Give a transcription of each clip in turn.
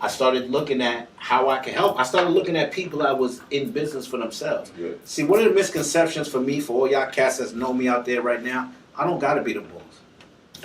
I started looking at how I could help. I started looking at people that was in business for themselves. Yeah. See, one of the misconceptions for me, for all y'all cats that know me out there right now, I don't gotta be the boss.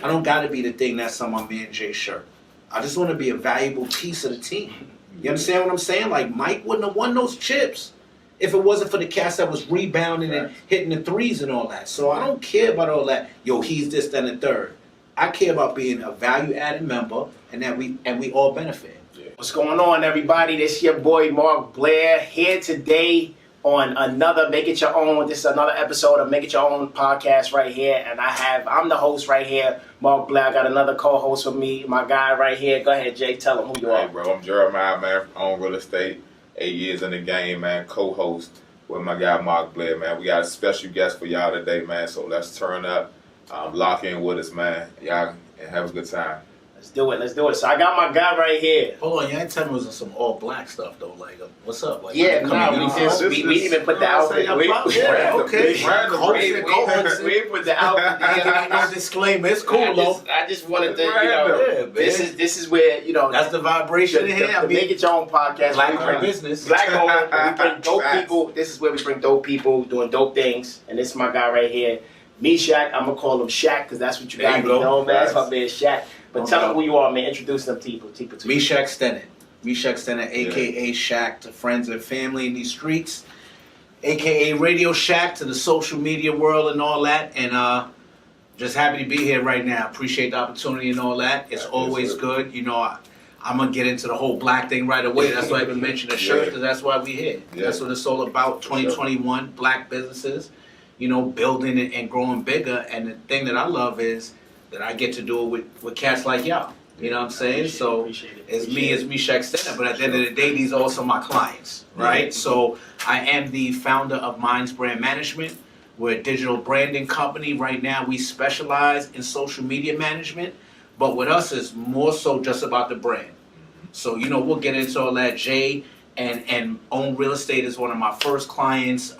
I don't gotta be the thing that's on my man Jay's shirt. I just want to be a valuable piece of the team. You understand what I'm saying? Like, Mike wouldn't have won those chips if it wasn't for the cats that was rebounding and hitting the threes and all that. So I don't care about all that. Yo, he's this, then the third. I care about being a value-added member and that we all benefit. What's going on, everybody? This your boy Marc Blair here today on another Make It Your Own. This is another episode of Make It Your Own podcast right here, and I'm the host right here, Marc Blair. I got another co-host with me, my guy right here. Go ahead, Jay. Tell him who you are. Hey, bro, I'm Jeremiah, man. Own real estate, 8 years in the game, man. Co-host with my guy Marc Blair, man. We got a special guest for y'all today, man. So let's turn up, lock in with us, man. Y'all and have a good time. Let's do it. So I got my guy right here. Hold on, you ain't telling me it was some all black stuff though. Like, what's up? Like, Yeah, we didn't even put the outfit. Okay. We didn't put the outfit. No disclaimer. It's cool though. I just wanted to, this is where that's the vibration in here. The Make It Your Own podcast. Black business. Black owned. We bring dope people. This is where we bring dope people doing dope things. And this is my guy right here, Meeshach. I'm gonna call him Shach because that's what you got to know, man. That's my man Shach. But tell them who you are, man. Introduce them to people. Meeshach Stennett. Meeshach Stennett, a.k.a. Shach, to friends and family in these streets, a.k.a. RadioShach, to the social media world and all that. And just happy to be here right now. Appreciate the opportunity and all that. It's always good. You know, I'm going to get into the whole black thing right away. That's why I even mentioned the shirt, because that's why we here. Yeah. That's what it's all about, 2021, black businesses, you know, building and growing bigger. And the thing that I love is that I get to do it with cats like y'all. You know what I'm saying? Appreciate it. It's Meeshach Stennett, but at the end of the day, these are also my clients, right? Yeah. So I am the founder of Minds Brand Management. We're a digital branding company. Right now, we specialize in social media management, but with us, it's more so just about the brand. So, you know, we'll get into all that. Jay and Own Real Estate is one of my first clients.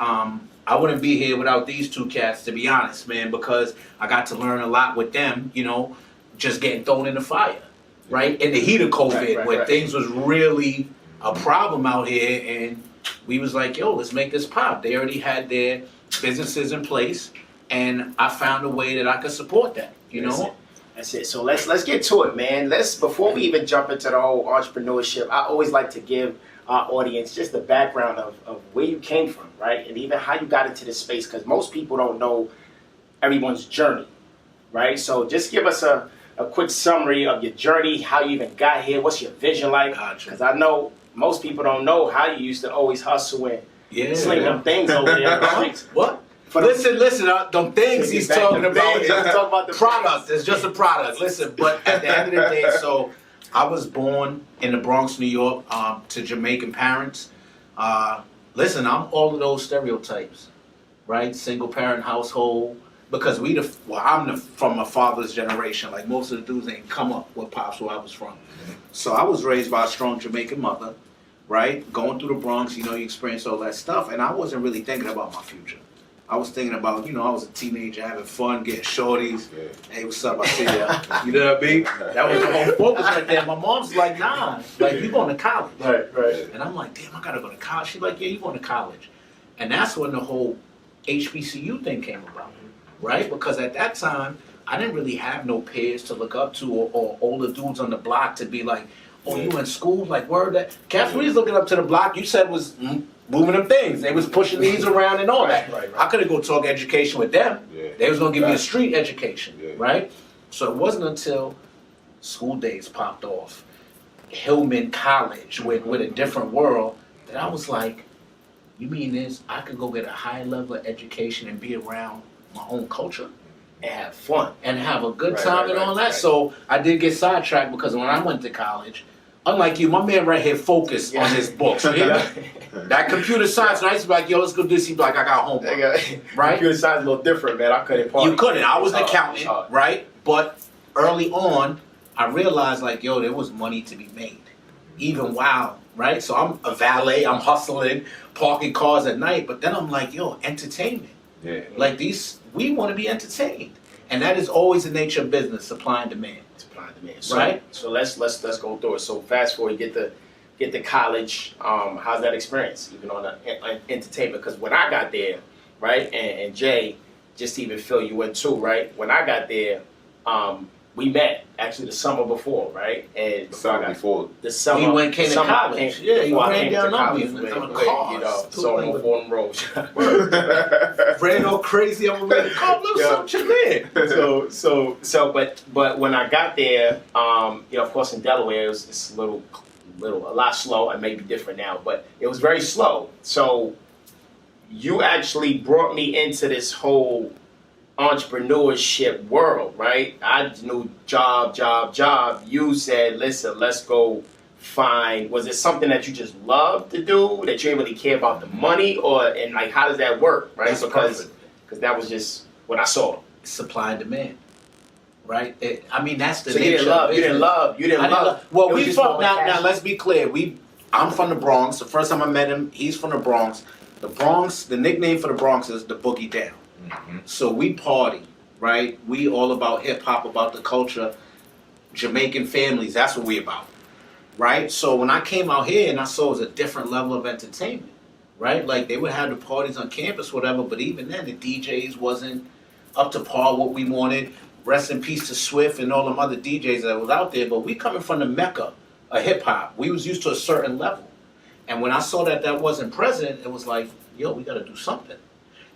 I wouldn't be here without these two cats, to be honest, man, because I got to learn a lot with them, you know, just getting thrown in the fire, right? In the heat of COVID, when things was really a problem out here, and we was like, yo, let's make this pop. They already had their businesses in place, and I found a way that I could support that, you know? That's it. So let's get to it, man. Before we even jump into the whole entrepreneurship, I always like to give our audience just the background of where you came from, right? And even how you got into this space, because most people don't know everyone's journey, right? So just give us a quick summary of your journey, how you even got here, what's your vision like? Because I know most people don't know how you used to always hustle and sling them things over there on the streets. What? Listen, them things he's talking about. He's talking about the product. It's just a product. Listen, but at the end of the day, so I was born in the Bronx, New York, to Jamaican parents. Listen, I'm all of those stereotypes, right? Single parent household, because I'm from my father's generation. Like most of the dudes ain't come up with pops where I was from. So I was raised by a strong Jamaican mother, right? Going through the Bronx, you know, you experience all that stuff, and I wasn't really thinking about my future. I was thinking about, you know, I was a teenager having fun, getting shorties. Hey, what's up? I see ya. You know what I mean? That was the whole focus right there. My mom's like, nah, like, you going to college. Right. And I'm like, damn, I got to go to college. She's like, yeah, you going to college. And that's when the whole HBCU thing came about, right? Because at that time, I didn't really have no peers to look up to or older dudes on the block to be like, oh, you in school? Like, word that. Cats, we was looking up to the block. You said was moving them things. They was pushing these around and all that. Right. I could have go talk education with them. Yeah. They was going to give me a street education, right? So it wasn't until school days popped off, Hillman College with a different world, that I was like, you mean this? I could go get a high level of education and be around my own culture and have fun and have a good time and all that. So I did get sidetracked because when I went to college, unlike you, my man right here focused on his books. That computer science, and I used to be like, yo, let's go do this. He'd be like, I got homework. Right? Computer science is a little different, man. I couldn't party. You couldn't. I was an accountant, right? But early on, I realized, like, yo, there was money to be made. Even while, right? So I'm a valet. I'm hustling, parking cars at night. But then I'm like, yo, entertainment. Yeah. Like we want to be entertained. And that is always the nature of business, supply and demand. demand. So, Right. So let's go through it. So fast forward, get to college. How's that experience, even on entertainment? Because when I got there, right, and Jay, just to even fill you in too, right? When I got there, we met actually the summer before, right? And The summer before. the summer He came to college. Yeah, he ran down on me. you know, so on the Fordham Road. Ran all crazy on the car. Look, some there. But when I got there, you know, of course in Delaware it was a lot slow. It may be different now, but it was very slow. So you actually brought me into this whole entrepreneurship world, right? I knew job. You said, listen, let's go find. Was it something that you just love to do, that you didn't really care about the money, and like how does that work, right? That's because that was just what I saw. Supply and demand, right? I mean, that's the So nature of you didn't love. Well, It was we just from more now. passion. Let's be clear. I'm from the Bronx. The first time I met him, he's from the Bronx. The Bronx. The nickname for the Bronx is the Boogie Down. So we party, right? We all about hip hop, about the culture, Jamaican families. That's what we about, right? So when I came out here and I saw it was a different level of entertainment, right? Like they would have the parties on campus, whatever. But even then, the DJs wasn't up to par what we wanted. Rest in peace to Swift and all them other DJs that was out there. But we coming from the Mecca of hip hop. We was used to a certain level. And when I saw that wasn't present, it was like, yo, we got to do something.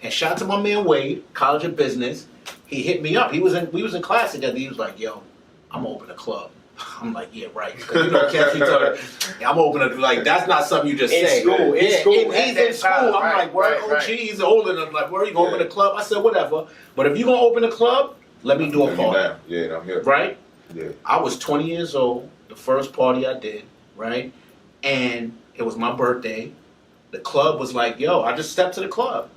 And shout out to my man Wade, College of Business. He hit me up. We was in class together. He was like, yo, I'm gonna open a club. I'm like, yeah, right. Because you know, Kev, he told her, yeah, I'm gonna open a, like, that's not something you just say. In school. He's in school. I'm like, where? Right. He's older. And I'm like, where are you gonna open a club? I said, whatever. But if you're gonna open a club, let me do a party. Yeah, I'm here. Right? Yeah. I was 20 years old, the first party I did, right? And it was my birthday. The club was like, yo, I just stepped to the club.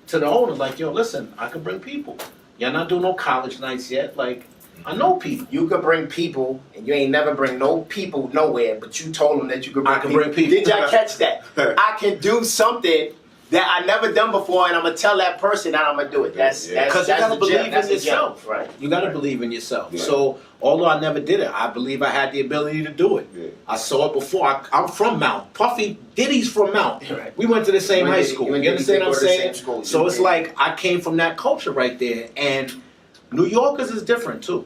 To the owner, like, yo, listen, I can bring people. Y'all not doing no college nights yet. Like, I know people. You could bring people, and you ain't never bring no people nowhere, but you told them that you could bring I can bring people. Did y'all catch that? I can do something that I never done before, and I'm gonna tell that person that I'm gonna do it. That's Because you gotta the believe gem. in That's the yourself. gem. Right. You gotta believe in yourself. Yeah. So, although I never did it, I believe I had the ability to do it. Yeah. I saw it before. I'm from Mount. Puffy Diddy's from Mount. Right. We went to the same You high and school. Diddy You understand what I'm go to the saying? same school. So You it's did. like I came from that culture right there. And New Yorkers is different too.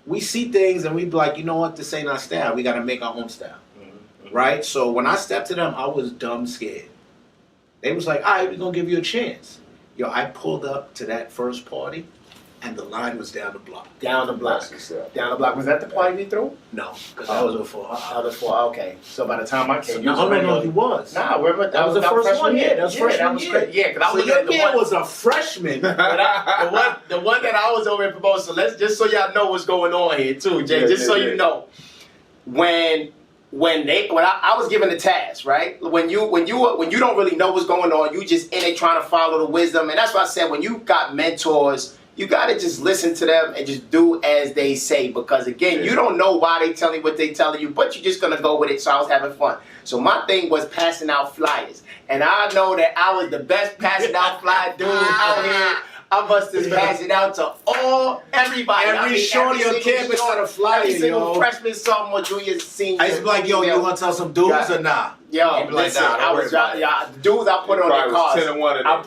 We see things and we be like, you know what, this ain't our style. We gotta make our own style. Mm-hmm. Right? So when I stepped to them, I was dumb scared. They was like, all right, we're gonna give you a chance. Yo, I pulled up to that first party and the line was down the block. Down the block. That's what's up. Down the block. Was that the party we threw? No, because that was before. Other four. Okay. So by the time I came, you was No, already he was. Nah, remember That was the first freshman one. year. Yeah, that was freshman that was year. crazy. Yeah, because I So was your looking at the man one. was a freshman. But the one that I was over in promotion. So let's just so y'all know what's going on here too, Jay. Yeah, just so yeah. you know, when I was given the task, right? When you don't really know what's going on, you just in it trying to follow the wisdom, and that's why I said when you got mentors, you gotta just listen to them and just do as they say, because again, you don't know why they telling you what they telling you, but you're just gonna go with it. So I was having fun. So my thing was passing out flyers, and I know that I was the best passing out flyer dude out here. I must just pass it out to everybody. Every shorty on campus had a flyer, every single yo. freshman, sophomore, junior, senior. I used to be like, yo, you want to tell some dudes or nah? Yo, You'd be like, listen, nah, don't I worry was about it. the dudes I put on their Probably was cars. 10 and 1 of I them.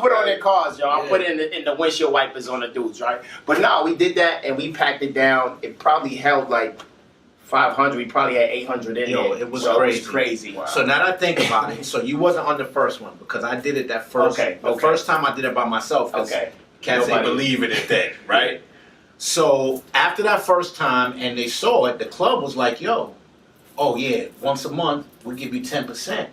put on their cars, yo. I Yeah. put in the windshield wipers on the dudes, right? But no, we did that and we packed it down. It probably held like 500. We probably had 800 in Yo, there. it was So crazy. It was crazy. Wow. So now that I think about it, so you wasn't on the first one because I did it that first. Okay, The okay. first time I did it by myself. 'Cause Okay. Cats ain't Nobody- believing it then, right? So after that first time and they saw it, the club was like, yo, oh yeah, once a month we give you 10%.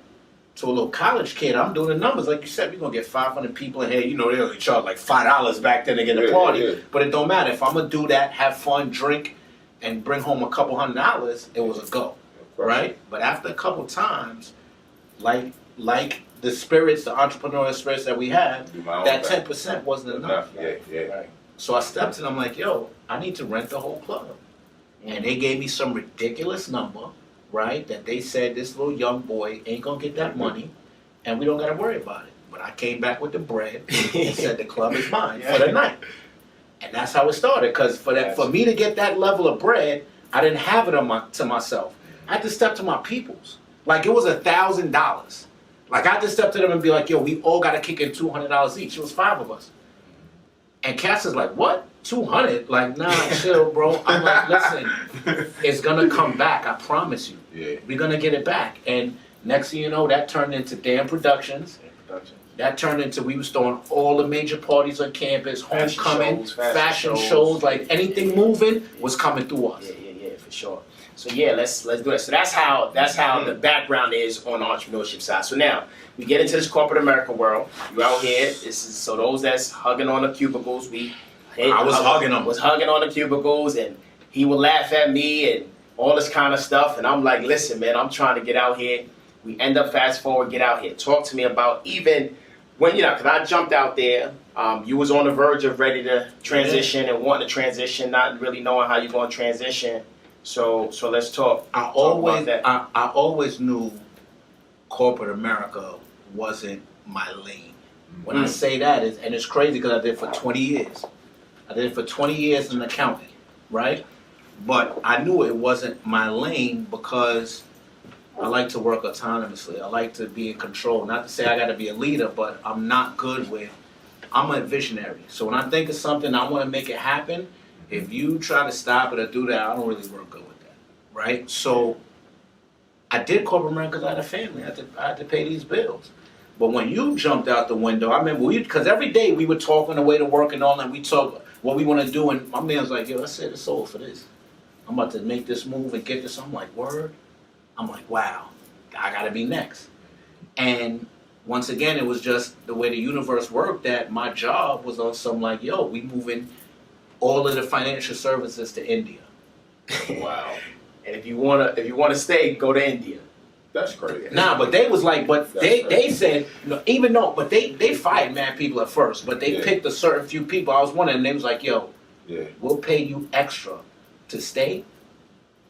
To a little college kid, I'm doing the numbers. Like you said, we're gonna get 500 people in here. You know, they only charge like $5 back then to get a Yeah, party. yeah. But it don't matter. If I'm gonna do that, have fun, drink, and bring home a couple $100, it was a go. Right? But after a couple times, like the spirits, the entrepreneurial spirits that we had, Do my own that thing. 10% wasn't enough. Yeah. Right. So I stepped in, I'm like, yo, I need to rent the whole club. And they gave me some ridiculous number, right? That they said this little young boy ain't gonna get that money and we don't gotta worry about it. But I came back with the bread and said the club is mine for the night. And that's how it started. Cause for me to get that level of bread, I didn't have it to myself. I had to step to my peoples. Like it was $1,000. Like I had to step to them and be like, yo, we all got to kick in $200 each. It was 5 of us. And Cass is like, what? 200? Like, nah, chill, bro. I'm like, listen, it's gonna come back. I promise you. Yeah. We're gonna get it back. And next thing you know, that turned into Dan Productions. That turned into, we was throwing all the major parties on campus, homecoming, fashion shows, like anything moving was coming through us. Yeah, for sure. So yeah, let's do that. So that's how the background is on the entrepreneurship side. So now we get into this corporate America world. You out here. This is so those that's hugging on the cubicles. I was hugging them. Was hugging on the cubicles, and he would laugh at me and all this kind of stuff. And I'm like, listen, man, I'm trying to get out here. We end up fast forward, get out here. Talk to me about even when because I jumped out there. You was on the verge of ready to transition and wanting to transition, not really knowing how you're going to transition. So let's talk. I always knew corporate America wasn't my lane. When I say that, and it's crazy because I did it for 20 years. I did it for 20 years in accounting, right? But I knew it wasn't my lane because I like to work autonomously. I like to be in control. Not to say I got to be a leader, but I'm not good with. I'm a visionary. So when I think of something, I want to make it happen. If you try to stop it or do that, I don't really work good with that, right? So I did corporate America because I had a family. I had to pay these bills. But when you jumped out the window, I remember because every day we were talking on the way to work and all that. We talk what we want to do, and my man was like, "Yo, I said it's over for this. I'm about to make this move and get this." I'm like, "Word." I'm like, "Wow, I got to be next." And once again, it was just the way the universe worked. That my job was on some like, "Yo, we moving all of the financial services to India." Wow. And if you wanna stay, go to India. That's crazy. Nah, but they was like, they said, even though, but they fired mad people at first, but they picked a certain few people. I was one of them. They was like, yo, we'll pay you extra to stay,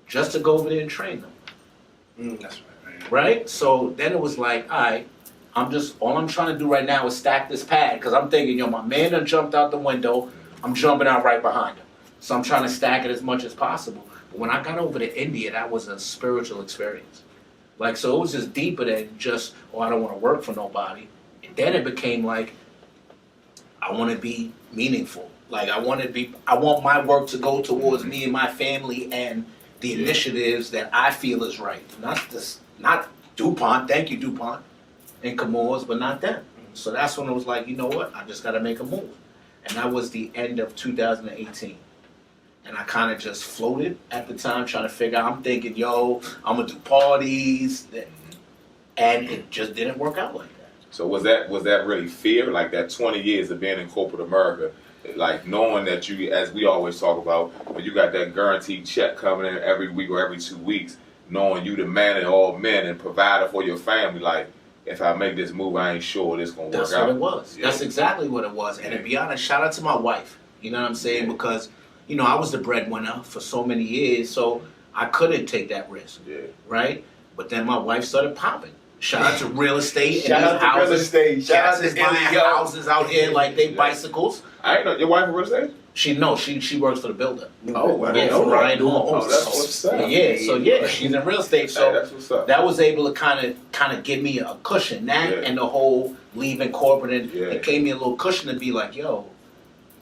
just to go over there and train them. That's right. Right? So then it was like, all right, all I'm trying to do right now is stack this pad, because I'm thinking, my man done jumped out the window. I'm jumping out right behind him. So I'm trying to stack it as much as possible. But when I got over to India, that was a spiritual experience. Like, so it was just deeper than just, I don't want to work for nobody. And then it became like, I want to be meaningful. Like, I want my work to go towards me and my family and the initiatives that I feel is right. Not DuPont, thank you DuPont, and Chemours, but not them. So that's when it was like, you know what, I just got to make a move. And that was the end of 2018. And I kind of just floated at the time, trying to figure out, I'm thinking, I'm going to do parties. And it just didn't work out like that. So was that really fear, like that 20 years of being in corporate America, like knowing that you, as we always talk about, when you got that guaranteed check coming in every week or every 2 weeks, knowing you the man of all men and provider for your family, like, if I make this move, I ain't sure it's going to work out. That's what it was. Yeah. That's exactly what it was. And to be honest, shout out to my wife. You know what I'm saying? Because, I was the breadwinner for so many years, so I couldn't take that risk. Yeah. Right? But then my wife started popping. Shout out to real estate. Shout out to real estate. Shout out to buying houses out here like they bicycles. I ain't know. Your wife in real estate? She works for the builder. Oh, wow. Yeah, for Ryan Homes. Oh, that's what's up. Yeah, so she's in real estate. So that's what's up. That was able to kind of give me a cushion. And the whole leaving corporate, and it gave me a little cushion to be like,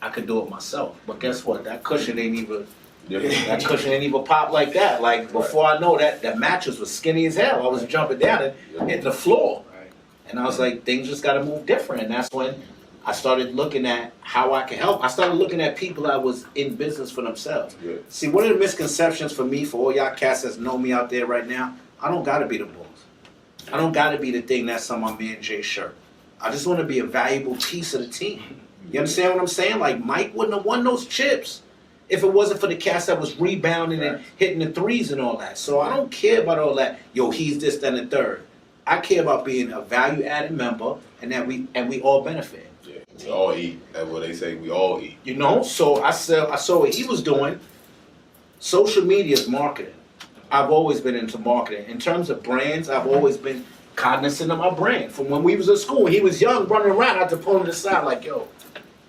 I could do it myself. But guess what? That cushion ain't even pop like that. Like before I know that mattress was skinny as hell. I was jumping down and hitting the floor. Right. And I was like, things just gotta move different. And that's when I started looking at how I can help. I started looking at people that was in business for themselves. Yeah. See, one of the misconceptions for me, for all y'all cats that know me out there right now, I don't gotta be the boss. I don't gotta be the thing that's on my man Jay's shirt. I just wanna be a valuable piece of the team. You understand what I'm saying? Like, Mike wouldn't have won those chips if it wasn't for the cats that was rebounding and hitting the threes and all that. So I don't care about all that, he's this, then the third. I care about being a value-added member and that we all benefit. Yeah, we all eat. That's what they say, we all eat. So I saw what he was doing. Social media is marketing. I've always been into marketing. In terms of brands, I've always been cognizant of my brand. From when we was in school, he was young, running around, I had to pull him to the side like,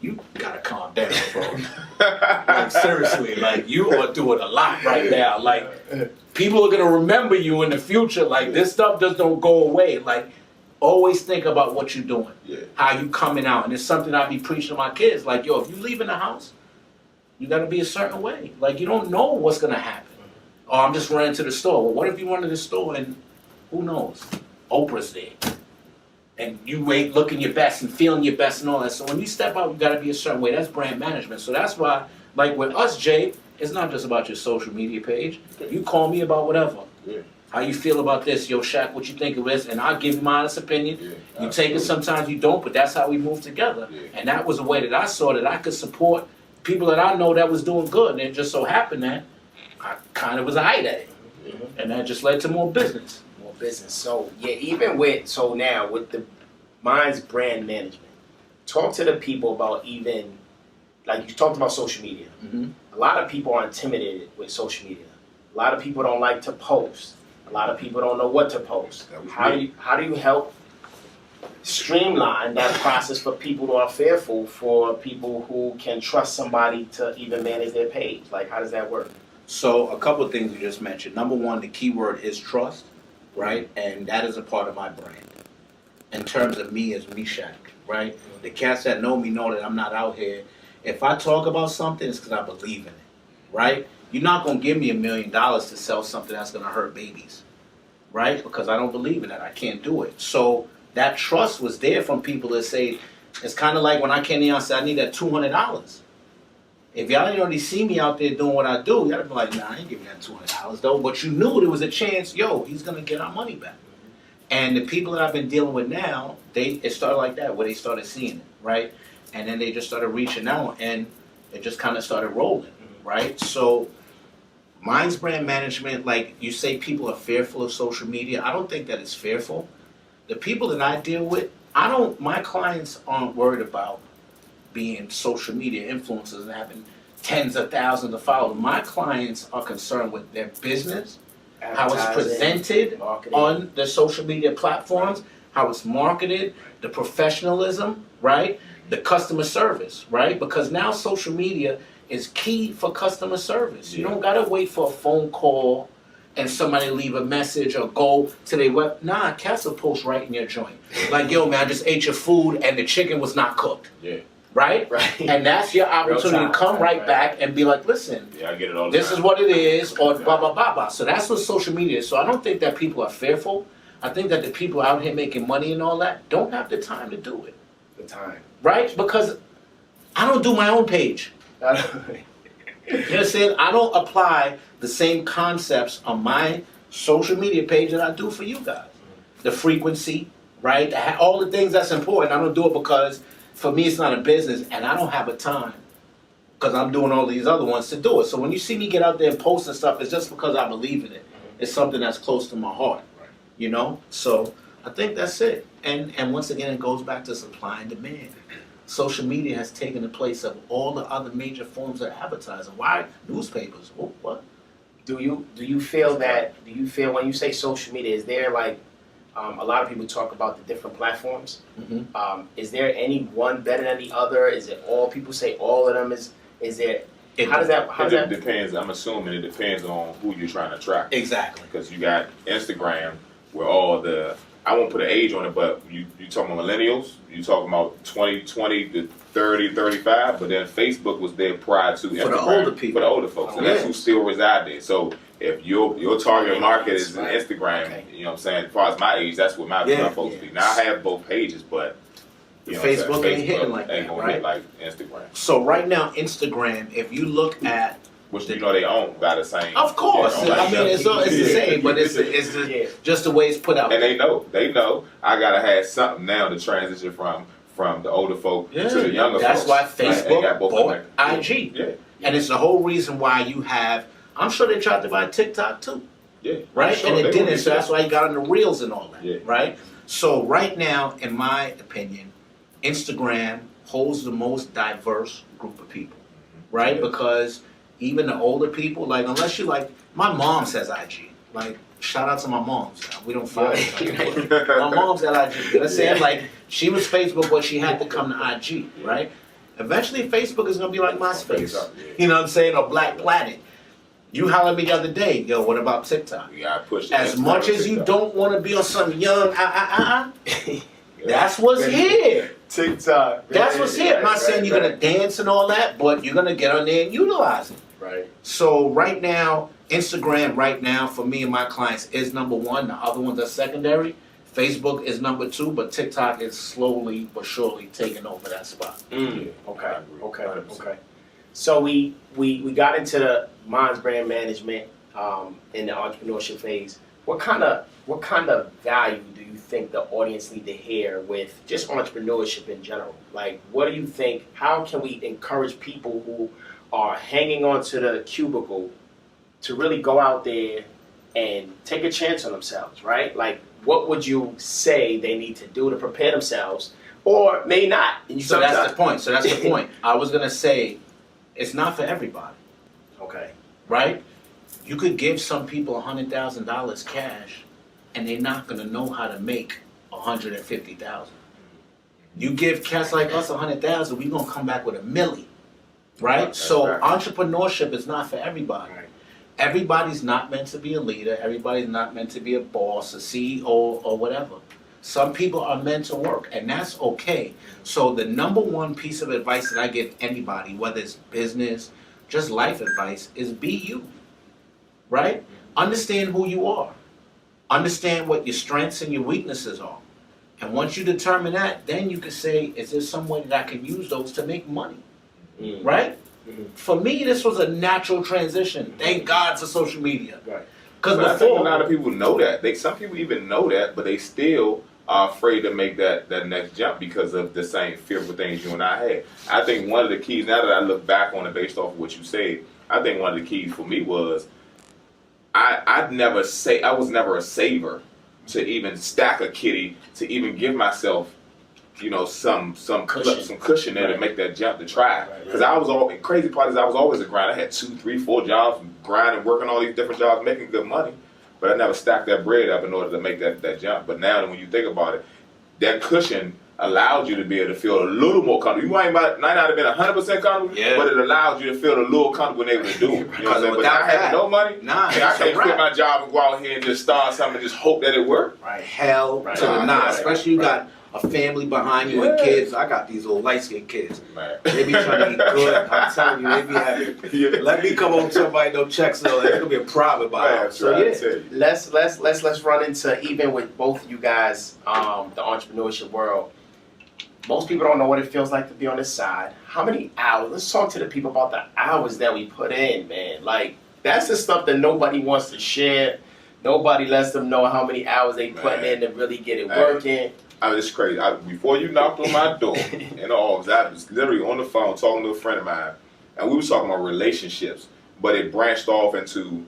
you gotta calm down, bro. Like, seriously, like, you are doing a lot right now. Like, people are gonna remember you in the future. Like, this stuff just don't go away. Like, always think about what you're doing, how you coming out. And it's something I be preaching to my kids. Like, yo, if you leaving the house, you gotta be a certain way. Like, you don't know what's gonna happen. Oh, I'm just running to the store. Well, what if you run to the store and who knows? Oprah's there. And you ain't looking your best and feeling your best and all that. So when you step out, you gotta be a certain way. That's brand management. So that's why, like with us, Jay, it's not just about your social media page. You call me about whatever. Yeah. How you feel about this? Yo, Shaq, what you think of this? And I'll give you my honest opinion. Yeah, you take it, sometimes you don't, but that's how we move together. Yeah. And that was a way that I saw that I could support people that I know that was doing good. And it just so happened that I kind of was an eye at it. And that just led to more business. More business. So yeah, even with now with the Mind's brand management, talk to the people about even like you talked about social media. A lot of people are intimidated with social media. A lot of people don't like to post. A lot of people don't know what to post. How do you help streamline that process for people who are fearful, for people who can trust somebody to even manage their page? Like, how does that work? So a couple of things you just mentioned. Number one, the key word is trust, right? And that is a part of my brand. In terms of me as Meeshach, right? The cats that know me know that I'm not out here. If I talk about something, it's because I believe in it, right? You're not going to give me $1 million to sell something that's going to hurt babies, right? Because I don't believe in that. I can't do it. So that trust was there from people that say, it's kind of like when I came in and said, I need that $200. If y'all didn't already see me out there doing what I do, y'all would be like, nah, I ain't giving that $200 though. But you knew there was a chance, yo, he's going to get our money back. And the people that I've been dealing with now, it started like that, where they started seeing it, right? And then they just started reaching out, and it just kind of started rolling, right? So Mind's brand management, like you say, people are fearful of social media. I don't think that it's fearful. The people that I deal with, my clients aren't worried about being social media influencers and having tens of thousands of followers. My clients are concerned with their business, how it's presented on the social media platforms, how it's marketed, the professionalism, right? The customer service, right? Because now social media is key for customer service. You don't gotta wait for a phone call and somebody leave a message or go to their web. Nah, cats will post right in your joint. Like, yo, man, I just ate your food and the chicken was not cooked. Yeah. Right? And that's your opportunity to come right back and be like, listen, I get it all the this time. is what it is, or blah, blah, blah, blah. So that's what social media is. So I don't think that people are fearful. I think that the people out here making money and all that don't have the time to do it. The time. Right? Because I don't do my own page. You understand? I don't apply the same concepts on my social media page that I do for you guys. The frequency, right? All the things that's important. I don't do it because for me it's not a business and I don't have a time because I'm doing all these other ones to do it. So when you see me get out there and post and stuff, it's just because I believe in it. It's something that's close to my heart, you know? So I think that's it. And once again, it goes back to supply and demand. Social media has taken the place of all the other major forms of advertising. Why newspapers? What? Do you feel when you say social media, is there like a lot of people talk about the different platforms? Is there any one better than the other? Is it all people say all of them? Is there? How does that? It depends. I'm assuming it depends on who you're trying to track. Exactly. Because you got Instagram where all the, I won't put an age on it, but you talking about millennials, you talking about 20 to 30, 35, but then Facebook was there prior to Instagram. For the older people. For the older folks. And that's who still reside there. So if your target market is Instagram, you know what I'm saying, as far as my age, that's what my folks be. Now I have both pages, but you know Facebook ain't hitting like that, gonna right? hit like Instagram. So right now, Instagram, if you look at, which you know they own by the same. of course, You know, I mean it's the same, but it's just the way it's put out. And they know. I gotta have something now to transition from the older folk to the younger folks. That's why Facebook bought IG. Yeah. And it's the whole reason why you have, I'm sure they tried to buy TikTok too. Yeah. Right? Sure, and it didn't, so that's why. why you got on the reels and all that. Yeah. Right? So right now, in my opinion, Instagram holds the most diverse group of people. Right? Yeah. Because even the older people, like, unless you like, my mom says IG. Like, shout out to my moms. We don't follow each other. My mom's at IG. You know what I'm saying? Like, she was Facebook, but she had to come to IG, right? Eventually, Facebook is gonna be like MySpace. Yeah. You know what I'm saying? Or Black Planet. You hollered me the other day, yo, what about TikTok? You gotta push As much as you don't want to be on some young, that's what's here. TikTok. That's what's here. I'm not saying you're gonna dance and all that, but you're gonna get on there and utilize it. Right. So right now, Instagram right now for me and my clients is number one. The other ones are secondary. Facebook is number two, but TikTok is slowly but surely taking over that spot. Okay. I agree. Okay. 100%. Okay. So we got into the Minds brand management in the entrepreneurship phase. What kind of value do you think the audience need to hear with just entrepreneurship in general? Like, what do you think? How can we encourage people who are hanging on to the cubicle to really go out there and take a chance on themselves, right? Like, what would you say they need to do to prepare themselves, or may not? So that's the point. I was gonna say, it's not for everybody, Okay. right? You could give some people $100,000 cash, and they're not gonna know how to make $150,000. You give cats like us $100,000, we gonna come back with $1 million, right? That's So right. entrepreneurship is not for everybody. Right. Everybody's not meant to be a leader. Everybody's not meant to be a boss, a CEO, or whatever. Some people are meant to work, and that's okay. So the number one piece of advice that I give anybody, whether it's business, just life advice, is be you, right? Understand who you are. Understand what your strengths and your weaknesses are. And once you determine that, then you can say, is there some way that I can use those to make money, right? For me, this was a natural transition. Thank God for social media. Right. Because But I think a before, lot of people know that. Some people even know that, but they still are afraid to make that next jump because of the same fearful things you and I had. I think one of the keys, now that I look back on it based off of what you said, I think one of the keys for me was I was never a saver to even stack a kitty, to even give myself, you know, some cushion there to make that jump to try. Because I was all crazy part is I was always a grind. I had 2, 3, 4 jobs, grinding, working all these different jobs, making good money. But I never stacked that bread up in order to make that jump. But now when you think about it, that cushion allowed you to be able to feel a little more comfortable. You might not have been 100% comfortable, but it allowed you to feel a little comfortable and able to do it. You know what I'm saying? But I had no money. I can't quit my job and go out here and just start something and just hope that it worked. right, hell Right. to the nah. Right. Especially you got a family behind you and kids. I got these little light-skinned kids. Man. They be trying to eat good. I'm telling you, they be having. Let me come home to somebody no checks though. It's gonna be a problem about it. So yeah. Let's run into, even with both of you guys, the entrepreneurship world. Most people don't know what it feels like to be on this side. How many hours? Let's talk to the people about the hours that we put in, man. Like, that's the stuff that nobody wants to share. Nobody lets them know how many hours they putting in to really get it working. I was just crazy. Before you knocked on my door in the office, I was literally on the phone talking to a friend of mine, and we were talking about relationships, but it branched off into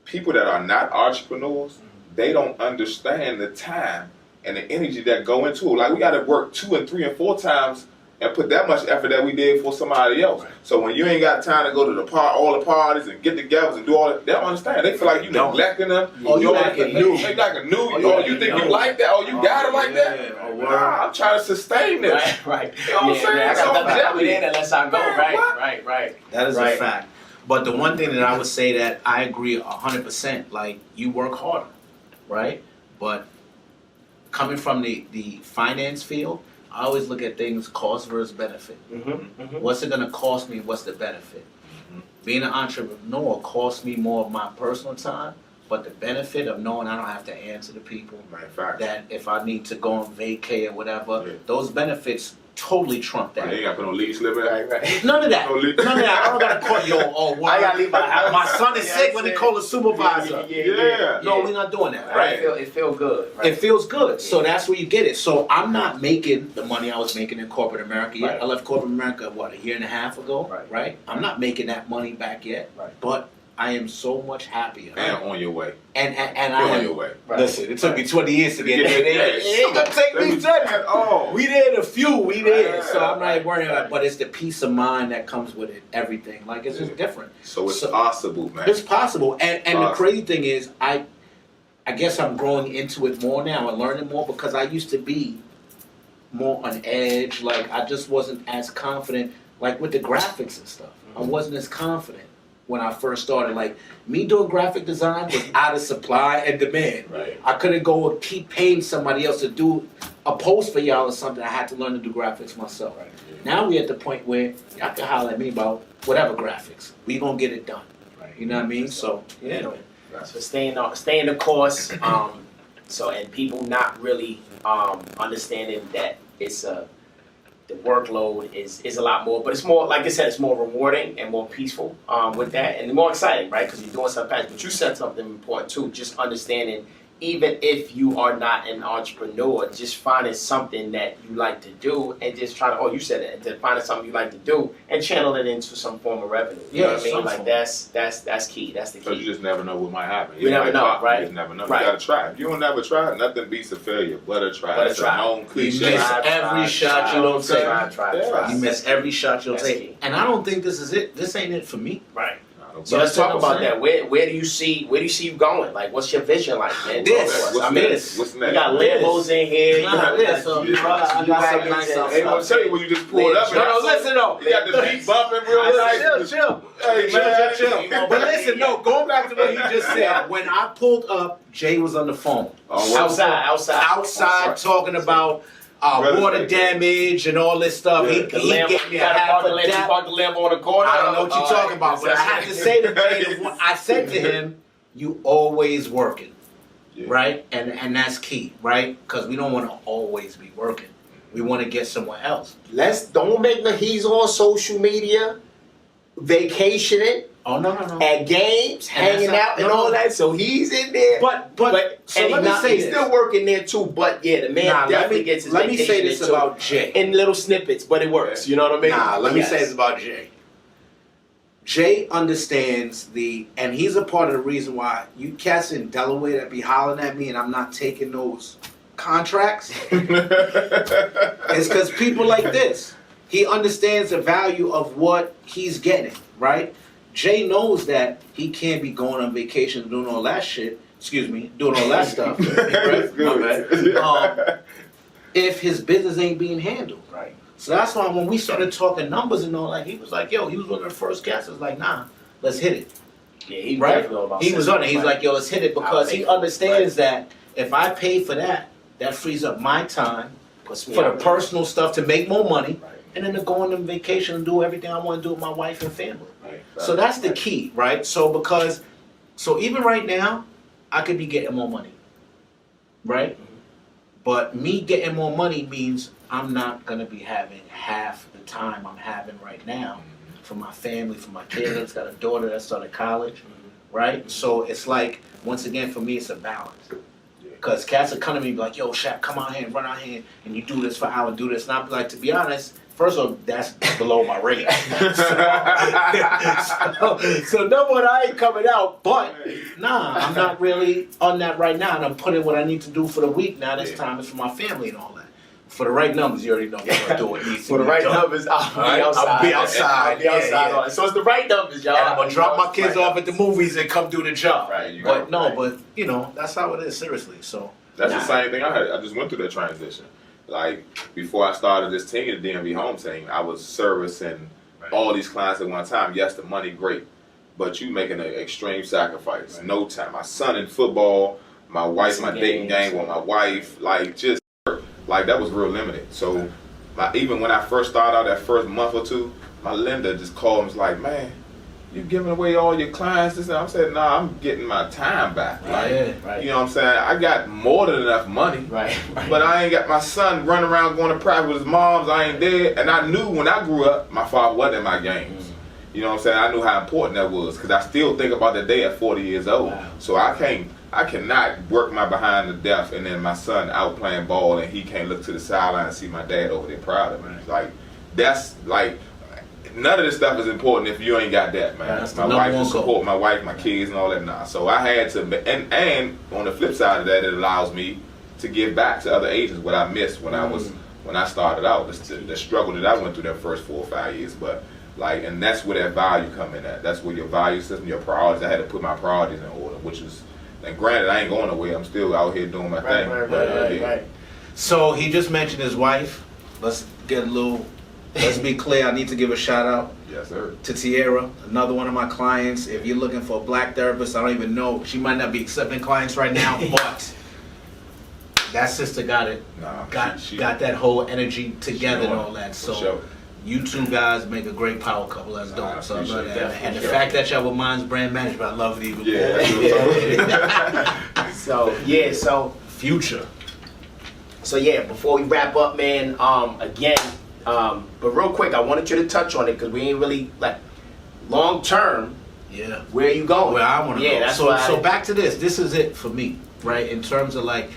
people that are not entrepreneurs. They don't understand the time and the energy that go into it. Like, we got to work 2 and 3 and 4 times and put that much effort that we did for somebody else. So when you ain't got time to go to all the parties and get together and do all that, they don't understand. They feel like you neglecting them. Oh, you acting new. They like a new. You think you like that? Oh, you got it like that? Nah, I'm trying to sustain this. Right. You know what I'm saying? I got nothing So coming in unless I go. Man, Right. That is a fact. But the one thing that I would say that I agree 100%, like, you work harder, right? But coming from the finance field, I always look at things cost versus benefit. What's it going to cost me? What's the benefit? Being an entrepreneur costs me more of my personal time, but the benefit of knowing I don't have to answer to people, that if I need to go on vacay or whatever, those benefits totally trump that. You ain't got to put no leave slip in. Right. None of that. None of that. I don't got to call you or I gotta leave my house. My son is sick when they call the supervisor. Yeah. No, we're not doing that. Right. It feels good. Right? It feels good. So that's where you get it. So I'm not making the money I was making in corporate America yet. Right. I left corporate America, a year and a half ago, Right. I'm not making that money back yet. Right. But I am so much happier. And on your way. And You're I on am. your way. Listen, it took me 20 years to get there. It ain't gonna take me 20. Oh. We did a few, we did. So I'm not worrying about it. But it's the peace of mind that comes with it, everything. Like, it's just different. So it's possible, man. It's possible. And the crazy thing is, I guess I'm growing into it more now and learning more, because I used to be more on edge. Like I just wasn't as confident, like with the graphics and stuff. I wasn't as confident when I first started. Like me doing graphic design was out of supply and demand. Right. I couldn't go and keep paying somebody else to do a post for y'all or something. I had to learn to do graphics myself. Right. Now we at the point where y'all can holler at me about whatever graphics. We gonna get it done. Right. You know what I mean? So yeah. So staying the course. So and people not really understanding that it's the workload is a lot more, but it's more, like I said, it's more rewarding and more peaceful with that, and more exciting, right? Because you're doing something passionate. But you said something important too, just understanding, even if you are not an entrepreneur, just finding something that you like to do and just try to, you said it, to finding something you like to do and channel it into some form of revenue. You know what I mean? Like that's key. That's the key. Because you just never know what might happen. You never know, right? You just never know. Right. You gotta try. If you don't never try, nothing beats a failure but a try. But a That's try. a known You cliche. miss every shot you don't take. Try. You miss every shot you'll That's key. take. And I don't think this is it. This ain't it for me. Right. No, So let's talk about that. Where do you see you going? Like, what's your vision like, man? This. I mean, This. What's you next? got Lambos in here. You Nah, got this. I got some nice G-Wagons. stuff. Hey, I'm tell you when you just pulled up. No, listen though. You got the beat bumping real nice. Chill. Hey, man. Chill. But listen, no, going back to what he just said. When I pulled up, Jay was on the phone. Outside talking about water damage and all this stuff. Yeah. He gave me a half a dap. Park the Lambo on the corner. I don't know what you're talking about, but I had to say to Jay, I said to him, you always working, Yeah. right? And that's key, right? Because we don't want to always be working. We want to get somewhere else. Don't make he's on social media, vacationing, Oh, no. at games, And that's hanging not- out and no, all no. that. So he's in there. But so and let me say he's this. still working there too. But yeah, the man definitely gets his let me say vacation this too. about Jay. In little snippets, but it works. You know what I mean? Nah, let me Yes. say this about Jay. Jay understands and he's a part of the reason why you cats in Delaware that be hollering at me and I'm not taking those contracts. It's because people like this. He understands the value of what he's getting, right? Jay knows that he can't be going on vacation doing all that shit. Excuse me, doing all that stuff. Right? My bad. If his business ain't being handled. Right. So that's why when we started talking numbers and all that, he was like, yo, he was one of the first cats. I was like, nah, let's hit it. Yeah, he Right? definitely all about He was on it. systems, He's right? like, yo, let's hit it because he understands that if I pay for that, that frees up my time Puts me for the out there. personal stuff to make more money Right. and then to go on vacation and do everything I want to do with my wife and family. Right. So that's the key, right? So even right now, I could be getting more money, right? But me getting more money means I'm not gonna be having half the time I'm having right now for my family, for my kids. Got a daughter that started college, right? So it's like, once again, for me, it's a balance. Because cats are coming to me and be like, yo, Shaq, come out here and run out here and you do this for an hour, do this. And I'm like, to be honest, first of all, that's below my rate. so number one, I ain't coming out. But nah, I'm not really on that right now. And I'm putting what I need to do for the week. Now this time is for my family and all that. For the right numbers, you already know what I'm doing. For the right numbers, I'll be outside. I'll be outside. I'll be outside. Yeah. So it's the right numbers, y'all. And I'm gonna drop my kids Right. off at the movies and come do the job. Right, you But got it. but you know, that's how it is, seriously. So That's the same thing I had. I just went through that transition. Like, before I started this team, the DMV home team, I was servicing all these clients at one time. Yes, the money, great. But you making an extreme sacrifice. Right. No time. My son in football, my wife, my dating games. game with my wife, like, just, like, that was real limited. So, even when I first started out that first month or two, my lender just called and was like, man, you giving away all your clients. This and I'm saying, nah, I'm getting my time back. Like, Right. you know what I'm saying? I got more than enough money. Right. But I ain't got my son running around going to practice with his moms. I ain't dead. And I knew when I grew up, my father wasn't in my games. You know what I'm saying? I knew how important that was because I still think about that day at 40 years old. Wow. So I cannot work my behind to death and then my son out playing ball and he can't look to the sideline and see my dad over there proud of me. Like, that's like, none of this stuff is important if you ain't got that, man. That's the My number wife one to goal. support my wife, my kids, and all that. Nah. So I had to, and on the flip side of that, it allows me to give back to other agents what I missed when I started out. The struggle that I went through that first 4 or 5 years, but like, and that's where that value come in at. That's where your value system, your priorities. I had to put my priorities in order, which is, and granted, I ain't going away. I'm still out here doing my thing. But, yeah. Right. So he just mentioned his wife. Let's be clear. I need to give a shout out Yes, sir. to Tierra, another one of my clients. If you're looking for a black therapist, I don't even know. She might not be accepting clients right now, but that sister got it. Nah, Got that whole energy together and all that. For So sure. you two guys make a great power couple. That's Nah, I dope. So I love appreciate that. that. And the Sure. fact that y'all with Minds Brand Management, I love it even more. Yeah, that's what So Future. So yeah, before we wrap up, man, but real quick, I wanted you to touch on it because we ain't really like long term. Yeah. Where are you going? Where I want to Yeah, go. that's So why so back to this. This is it for me, right? In terms of like,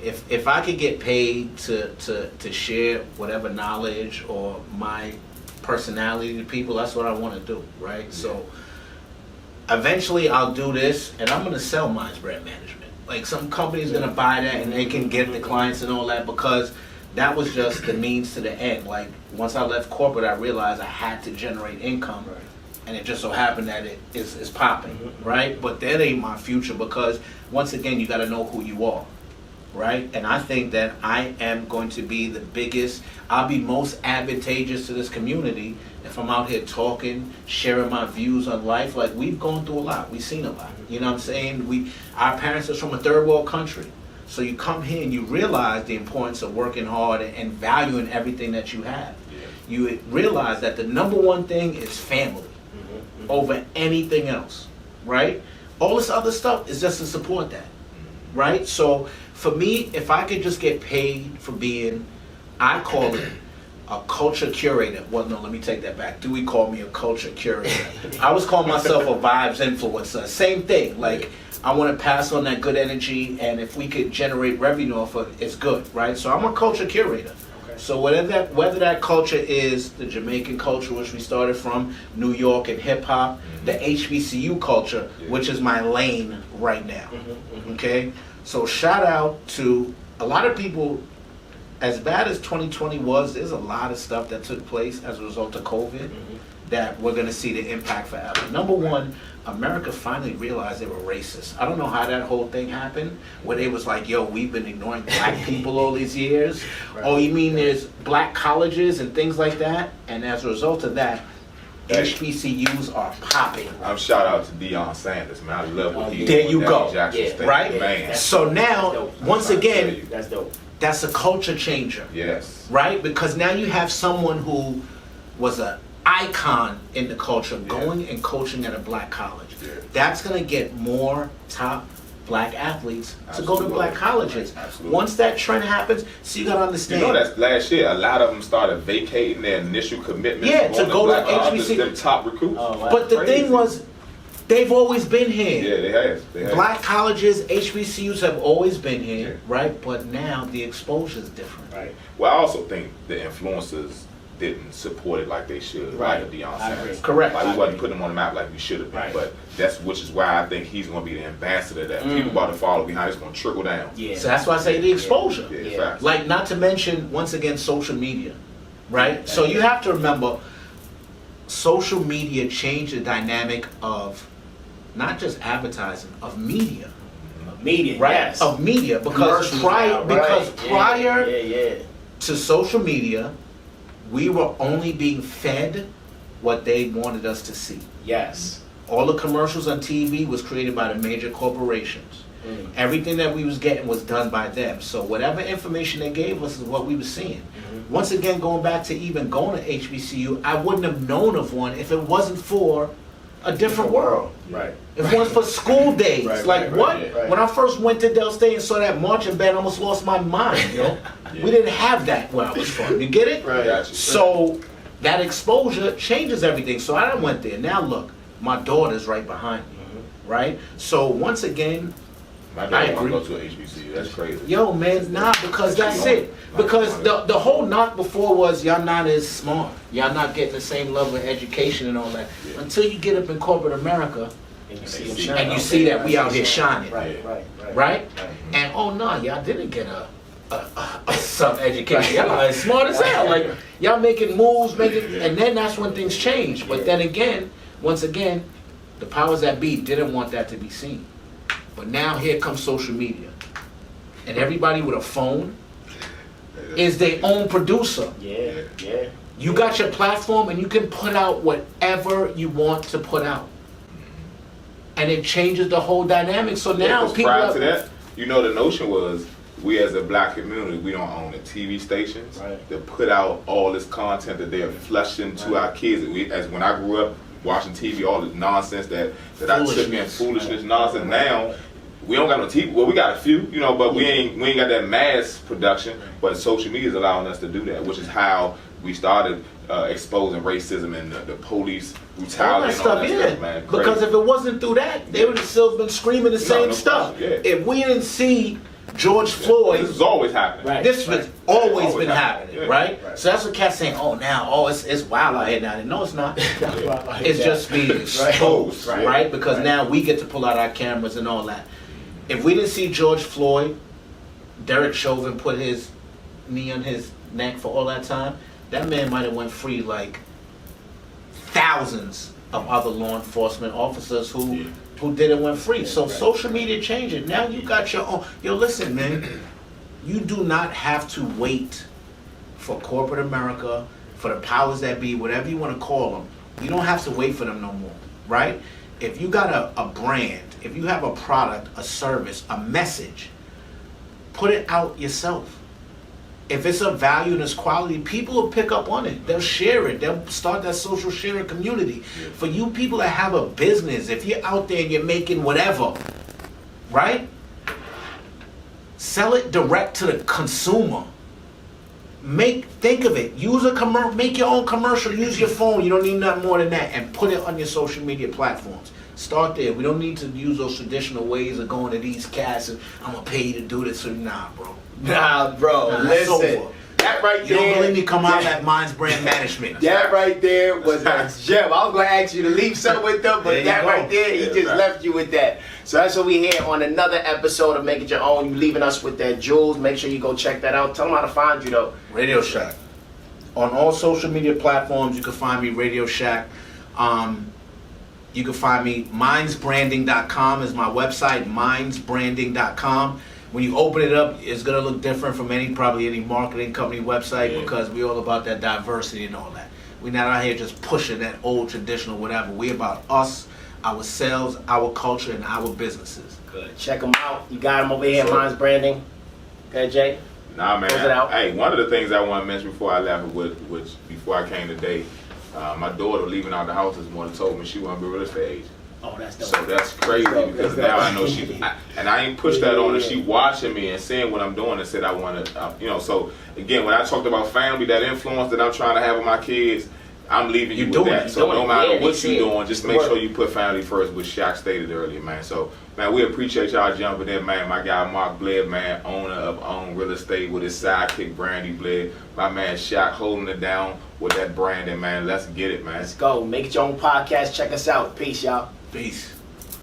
if I could get paid to share whatever knowledge or my personality to people, that's what I want to do, right? Yeah. So eventually I'll do this, and I'm gonna sell Minds Brand Management. Like some company's gonna buy that, and they can get the clients and all that, because that was just the means to the end. Like once I left corporate, I realized I had to generate income. Right. And it just so happened that it is popping, right? But that ain't my future, because once again, you got to know who you are, right? And I think that I am going to be the biggest, I'll be most advantageous to this community if I'm out here talking, sharing my views on life. Like we've gone through a lot, we've seen a lot. You know what I'm saying? Our parents are from a third world country. So you come here and you realize the importance of working hard and valuing everything that you have. Yeah. You realize that the number one thing is family over anything else, right? All this other stuff is just to support that, right? So for me, if I could just get paid for being, I call it a culture curator. Well, no, let me take that back. Dewey called me a culture curator. I was calling myself a vibes influencer. Same thing. Like, I want to pass on that good energy, and if we could generate revenue off of it, it's good, right? So I'm a culture curator. So whether that culture is the Jamaican culture, which we started from, New York and hip hop, the HBCU culture, which is my lane right now. Okay? So shout out to a lot of people. As bad as 2020 was, there's a lot of stuff that took place as a result of COVID that we're going to see the impact forever. Number one, America finally realized they were racist. I don't know how that whole thing happened, where they was like, yo, we've been ignoring black people all these years. Right. Oh, you mean there's black colleges and things like that? And as a result of that, HBCUs are popping. I'm shout out to Deion Sanders, man. I love what he There did you with go. Daddy Jackson Yeah. State, Right? man. So now, once again, That's dope. that's a culture changer. Yes. Right? Because now you have someone who was an icon in the culture going and coaching at a black college. Yeah. That's going to get more top black athletes to go to Absolutely. black colleges. Absolutely. Once that trend happens, so you got to You understand. know, that's last year. A lot of them started vacating their initial commitments. Yeah, to going go to black colleges, HBC. them top recruits. Oh, wow. But the Crazy. thing was, they've always been here. Yeah, they have. They have. Black colleges, HBCUs have always been here, Yeah. right? But now the exposure is different. Right. Well, I also think the influencers didn't support it like they should, Right. like a Deion I Sanders. agree. Correct. Like we wasn't putting them on the map like we should have been. Right. But which is why I think he's going to be the ambassador that people about to follow behind. It's going to trickle down. Yeah. So that's why I say the exposure. Yeah, Yeah. facts. Like, not to mention, once again, social media, right? So you have to remember, social media changed the dynamic of not just advertising, of media, Media. right? Yes. Of media, because Commercials now, right. prior Yeah. to social media, we were only being fed what they wanted us to see. Yes. All the commercials on TV was created by the major corporations. Everything that we was getting was done by them. So whatever information they gave us is what we were seeing. Once again, going back to even going to HBCU, I wouldn't have known of one if it wasn't for a different world. Right. If it wasn't for school days. Right, like right, what? right, right. When I first went to Del State and saw that marching band, I almost lost my mind, yo. Yeah. We didn't have that where I was from. You get it? Right. Gotcha. So that exposure changes everything. So I done went there. Now look, my daughter's right behind me, right? So once again, My I daughter want agree. to go to a HBCU. That's crazy. yo man, nah, because that's it. Because the whole knock before was y'all not as smart. Y'all not getting the same level of education and all that. Yeah. Until you get up in corporate America And you see them see, shine. and you see that we out here shining, Right. right? And oh no, y'all didn't get some education. Y'all are smart as hell. Like y'all making moves, and then that's when things change. But then again, once again, the powers that be didn't want that to be seen. But now here comes social media, and everybody with a phone is their own producer. Yeah. You got your platform and you can put out whatever you want to put out. And it changes the whole dynamic. So now people prior to that, the notion was we as a black community, we don't own the TV stations to put out all this content that they're flushing to our kids. As when I grew up watching TV, all the nonsense that I took in, foolishness, nonsense. Now we don't got no TV. Well, we got a few, but we ain't got that mass production. But social media is allowing us to do that, which is how we started exposing racism and the police brutality and all that stuff, man. Crazy. Because if it wasn't through that, they would have still been screaming the same stuff. Yeah. If we didn't see George Floyd, this is always happening. Right. This has always been happening, right? So that's what cats saying. It's wild out here now. No, it's not. It's just being exposed, right? Because now we get to pull out our cameras and all that. If we didn't see George Floyd, Derek Chauvin put his knee on his neck for all that time, that man might have went free like thousands of other law enforcement officers who didn't went free. So social media changed it. Now you got your own. Yo, listen, man. You do not have to wait for corporate America, for the powers that be, whatever you want to call them. You don't have to wait for them no more, right? If you got a brand, if you have a product, a service, a message, put it out yourself. If it's of value and it's quality, people will pick up on it. They'll share it. They'll start that social sharing community. For you people that have a business, if you're out there and you're making whatever, right? Sell it direct to the consumer. Think of it. Make your own commercial. Use your phone. You don't need nothing more than that, and put it on your social media platforms. Start there. We don't need to use those traditional ways of going to these cats and I'm gonna pay you to do this. Nah, bro. Listen. That right there. You don't believe me? Come out at Minds Brand Management. That right there was a gem. I was going to ask you to leave something with them, but that right there, he just left you with that. So that's what we here on another episode of Make It Your Own. You leaving us with that jewels. Make sure you go check that out. Tell them how to find you though. RadioShach. On all social media platforms, you can find me, RadioShach. You can find me, mindsbranding.com is my website, mindsbranding.com. When you open it up, it's going to look different from probably any marketing company website because we're all about that diversity and all that. We're not out here just pushing that old traditional whatever. We're about us, ourselves, our culture, and our businesses. Good. Check them out. You got them over here at Minds Branding. Okay, Jay? Nah, man. Hey, one of the things I want to mention before I left, which before I came today, my daughter leaving out the house this morning told me she want to be real estate agent. Oh, that's dope. So that's crazy because now I know and I ain't pushed that on her. She watching me and seeing what I'm doing and said I want to, So again, when I talked about family, that influence that I'm trying to have with my kids, I'm leaving you with that. So no matter what you're doing, just make sure you put family first, which Shach stated earlier, man. So, man, we appreciate y'all jumping in, man. My guy, Marc Blair, man, owner of Own Real Estate with his sidekick, Brandy Blair. My man, Shach, holding it down with that branding, man. Let's get it, man. Let's go. Make It Your Own podcast. Check us out. Peace, y'all. Peace.